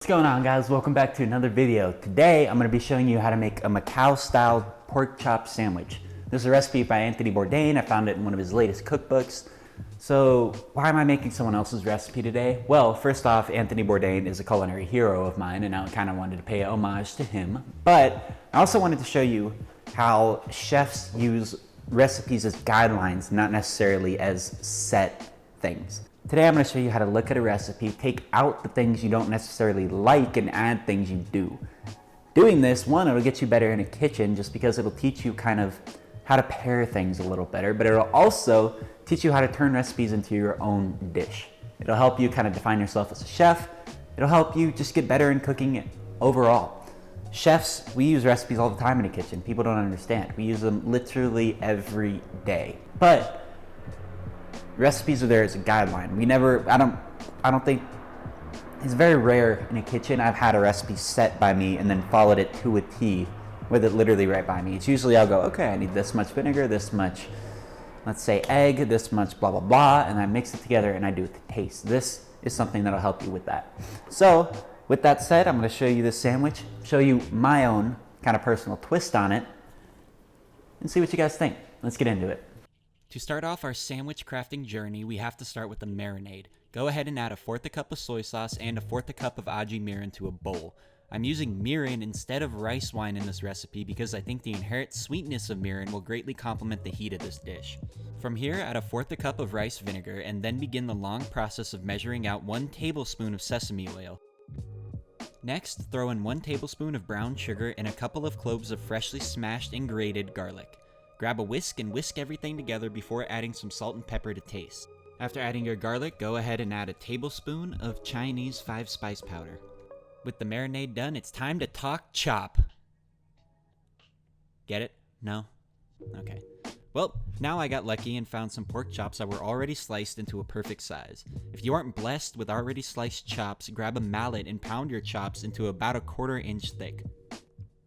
What's going on, guys? Welcome back to another video. Today I'm going to be showing you how to make a Macau style pork chop sandwich. This is a recipe by Anthony Bourdain. I found it in one of his latest cookbooks. So why am I making someone else's recipe today? Well, first off, Anthony Bourdain is a culinary hero of mine, and I kind of wanted to pay homage to him. But I also wanted to show you how chefs use recipes as guidelines, not necessarily as set things. Today I'm going to show you how to look at a recipe, take out the things you don't necessarily like, and add things you do. Doing this, one, it'll get you better in a kitchen just because it'll teach you kind of how to pair things a little better, but it'll also teach you how to turn recipes into your own dish. It'll help you kind of define yourself as a chef. It'll help you just get better in cooking overall. Chefs, we use recipes all the time in the kitchen. People don't understand. We use them literally every day. But recipes are there as a guideline. I don't think, it's very rare in a kitchen I've had a recipe set by me and then followed it to a T with it literally right by me. It's usually I'll go, okay, I need this much vinegar, this much, let's say egg, this much blah, blah, blah, and I mix it together and I do it to taste. This is something that'll help you with that. So with that said, I'm gonna show you this sandwich, show you my own kind of personal twist on it, and see what you guys think. Let's get into it. To start off our sandwich crafting journey, we have to start with the marinade. Go ahead and add 1/4 cup of soy sauce and 1/4 cup of aji mirin to a bowl. I'm using mirin instead of rice wine in this recipe because I think the inherent sweetness of mirin will greatly complement the heat of this dish. From here, add 1/4 cup of rice vinegar and then begin the long process of measuring out 1 tablespoon of sesame oil. Next, throw in 1 tablespoon of brown sugar and a couple of cloves of freshly smashed and grated garlic. Grab a whisk and whisk everything together before adding some salt and pepper to taste. After adding your garlic, go ahead and add a tablespoon of Chinese 5-spice powder. With the marinade done, it's time to talk chop. Get it? No? Okay. Well, now I got lucky and found some pork chops that were already sliced into a perfect size. If you aren't blessed with already sliced chops, grab a mallet and pound your chops into about 1/4 inch thick.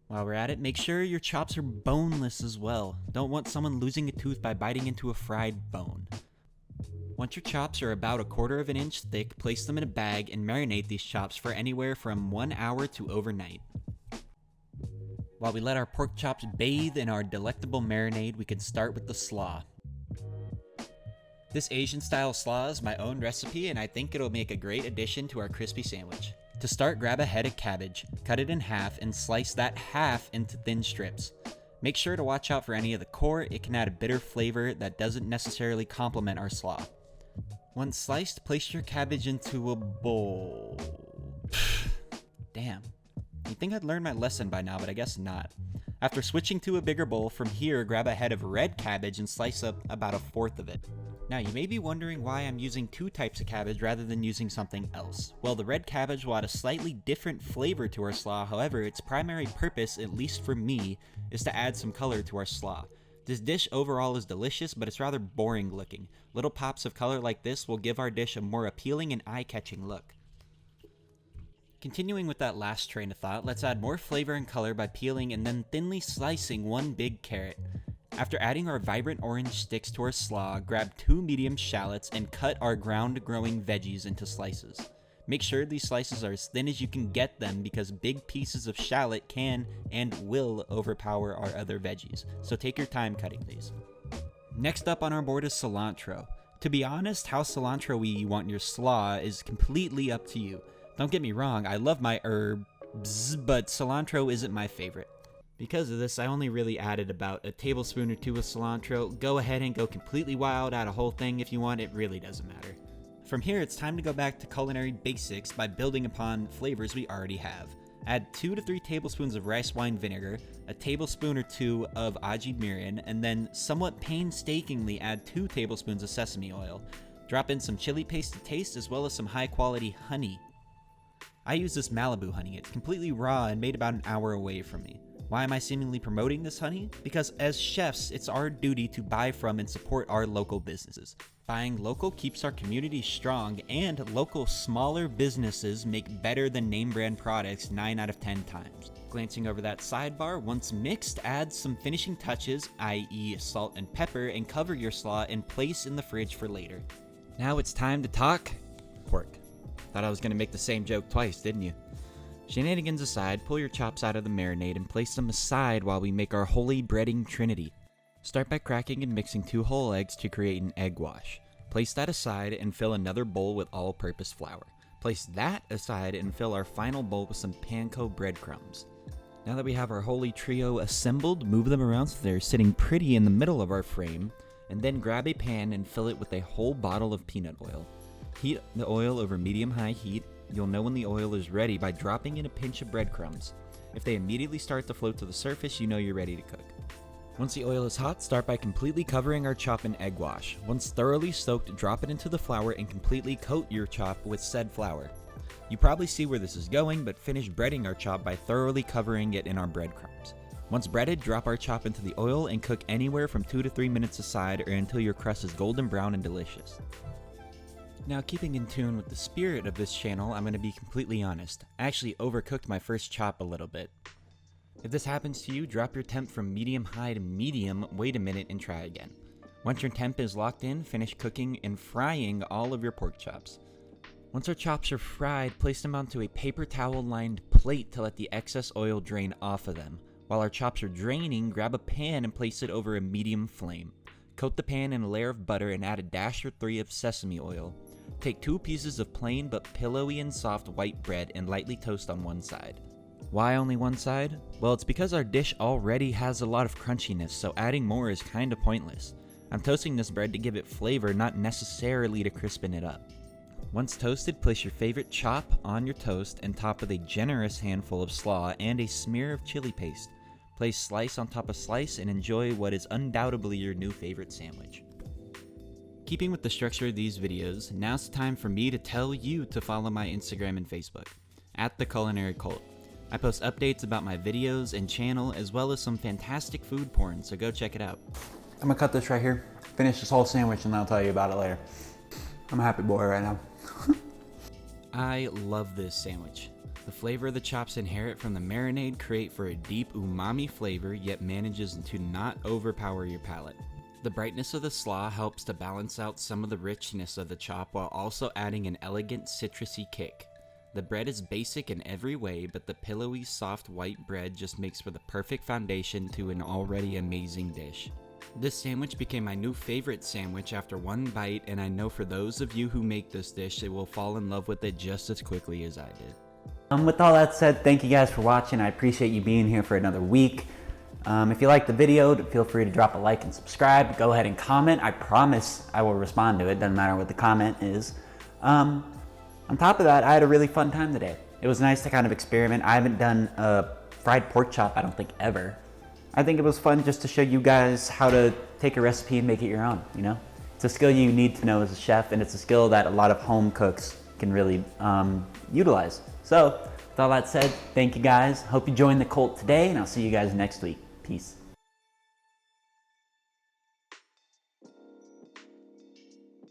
While we're at it, make sure your chops are boneless as well. Don't want someone losing a tooth by biting into a fried bone. Once your chops are about 1/4 inch thick, place them in a bag and marinate these chops for anywhere from 1 hour to overnight. While we let our pork chops bathe in our delectable marinade, we can start with the slaw. This Asian style slaw is my own recipe and I think it'll make a great addition to our crispy sandwich. To start, grab a head of cabbage, cut it in half, and slice that half into thin strips. Make sure to watch out for any of the core, it can add a bitter flavor that doesn't necessarily complement our slaw. Once sliced, place your cabbage into a bowl. Damn. You'd think I'd learned my lesson by now, but I guess not. After switching to a bigger bowl, from here, grab a head of red cabbage and slice up about 1/4 of it. Now, you may be wondering why I'm using 2 types of cabbage rather than using something else. Well, the red cabbage will add a slightly different flavor to our slaw, however, its primary purpose, at least for me, is to add some color to our slaw. This dish overall is delicious, but it's rather boring looking. Little pops of color like this will give our dish a more appealing and eye-catching look. Continuing with that last train of thought, let's add more flavor and color by peeling and then thinly slicing 1 big carrot. After adding our vibrant orange sticks to our slaw, grab 2 medium shallots and cut our ground-growing veggies into slices. Make sure these slices are as thin as you can get them because big pieces of shallot can and will overpower our other veggies, so take your time cutting these. Next up on our board is cilantro. To be honest, how cilantro-y you want your slaw is completely up to you. Don't get me wrong, I love my herbs, but cilantro isn't my favorite. Because of this, I only really added about a tablespoon or 2 of cilantro. Go ahead and go completely wild, add a whole thing if you want, it really doesn't matter. From here, it's time to go back to culinary basics by building upon flavors we already have. Add 2 to 3 tablespoons of rice wine vinegar, a tablespoon or 2 of aji mirin, and then somewhat painstakingly add 2 tablespoons of sesame oil. Drop in some chili paste to taste as well as some high quality honey. I use this Malibu honey, it's completely raw and made about an hour away from me. Why am I seemingly promoting this honey? Because as chefs, it's our duty to buy from and support our local businesses. Buying local keeps our community strong, and local smaller businesses make better than name brand products 9 out of 10 times. Glancing over that sidebar, once mixed, add some finishing touches, i.e. salt and pepper, and cover your slaw and place in the fridge for later. Now it's time to talk pork. Thought I was gonna make the same joke twice, didn't you? Shenanigans aside, pull your chops out of the marinade and place them aside while we make our holy breading trinity. Start by cracking and mixing 2 whole eggs to create an egg wash. Place that aside and fill another bowl with all-purpose flour. Place that aside and fill our final bowl with some panko breadcrumbs. Now that we have our holy trio assembled, move them around so they're sitting pretty in the middle of our frame, and then grab a pan and fill it with a whole bottle of peanut oil. Heat the oil over medium-high heat. You'll know when the oil is ready by dropping in a pinch of breadcrumbs. If they immediately start to float to the surface, you know you're ready to cook. Once the oil is hot, start by completely covering our chop in egg wash. Once thoroughly soaked, drop it into the flour and completely coat your chop with said flour. You probably see where this is going, but finish breading our chop by thoroughly covering it in our breadcrumbs. Once breaded, drop our chop into the oil and cook anywhere from 2 to 3 minutes aside or until your crust is golden brown and delicious. Now, keeping in tune with the spirit of this channel, I'm going to be completely honest. I actually overcooked my first chop a little bit. If this happens to you, drop your temp from medium-high to medium, wait a minute, and try again. Once your temp is locked in, finish cooking and frying all of your pork chops. Once our chops are fried, place them onto a paper towel-lined plate to let the excess oil drain off of them. While our chops are draining, grab a pan and place it over a medium flame. Coat the pan in a layer of butter and add a dash or 3 of sesame oil. Take 2 pieces of plain but pillowy and soft white bread and lightly toast on one side. Why only one side? Well, it's because our dish already has a lot of crunchiness, so adding more is kinda pointless. I'm toasting this bread to give it flavor, not necessarily to crispen it up. Once toasted, place your favorite chop on your toast and top with a generous handful of slaw and a smear of chili paste. Place slice on top of slice and enjoy what is undoubtedly your new favorite sandwich. Keeping with the structure of these videos, now's the time for me to tell you to follow my Instagram and Facebook, @theculinary_cult. I post updates about my videos and channel as well as some fantastic food porn, so go check it out. I'm gonna cut this right here, finish this whole sandwich, and I'll tell you about it later. I'm a happy boy right now. I love this sandwich. The flavor the chops inherit from the marinade create for a deep umami flavor, yet manages to not overpower your palate. The brightness of the slaw helps to balance out some of the richness of the chop while also adding an elegant citrusy kick. The bread is basic in every way, but the pillowy, soft white bread just makes for the perfect foundation to an already amazing dish. This sandwich became my new favorite sandwich after one bite, and I know for those of you who make this dish, they will fall in love with it just as quickly as I did. With all that said, thank you guys for watching. I appreciate you being here for another week. If you liked the video, feel free to drop a like and subscribe. Go ahead and comment. I promise I will respond to it. Doesn't matter what the comment is. On top of that, I had a really fun time today. It was nice to kind of experiment. I haven't done a fried pork chop, I don't think, ever. I think it was fun just to show you guys how to take a recipe and make it your own, you know? It's a skill you need to know as a chef, and it's a skill that a lot of home cooks can really utilize. So, with all that said, thank you guys. Hope you joined the cult today, and I'll see you guys next week. Peace.